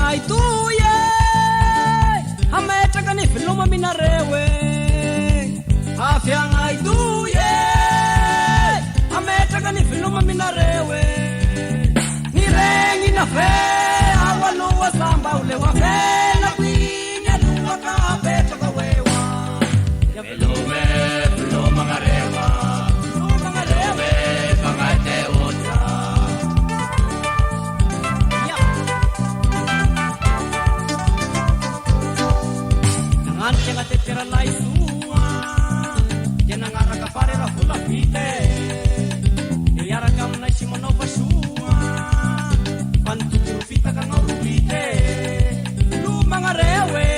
ngai tuye ametraka ny veloma minareo e afya ngai tuye ametraka ny veloma minareo e ny regny na fe ao aloha samba ho leo avela quiny aloha ka apetraka oewa ya velome veloma ngarewa veloma ngarewa pangai te otra nangan yang tetera lai sua yang nangaraka pare ra fula pite yara kam na simono pasua pantu fita ka ngau pite lu mangarewe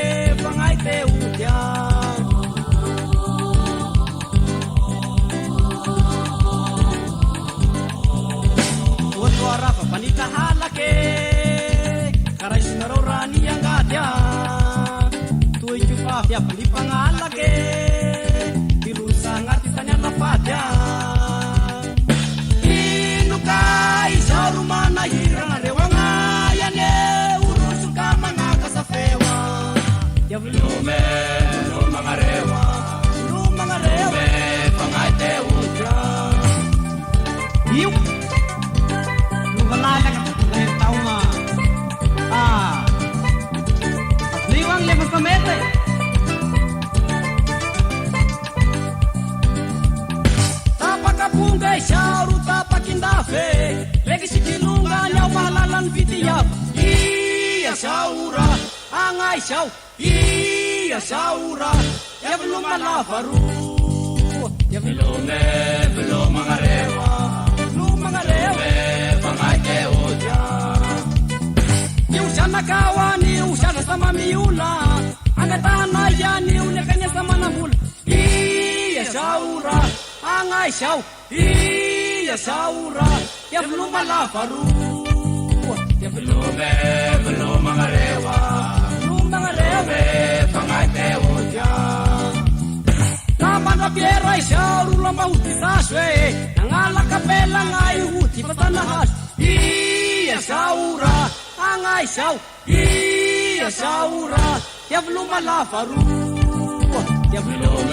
pangai te udia suara panita halake karai sinaro rani yang gadia tuai cupa ya pandipangalake dirusa ngati tanya lapadia inukai sarumana hirang rewanga yane urusuka mangaka safewa ya blume no mangarewa pangai te udra yuk malala ka tahu ma liwang le pamete tapa kapunga shauru tapa kindafe legi sikilunga nyau malalan vitia iya shaura angai shau iya shaura ya belum malafaru ya belum mangarewa pangai te oja ni usana kawa ni usana sama miula angatana ya ni ulekanya sama namul iya saura angai shau iya saura ya belum malafaru ya belum mangarewa pangai te oja Namana biera shauru la mauti saswe Nangala kapela ngai huti patanahas Iya saura angai shau Iya saura ya belum malafaru ya belum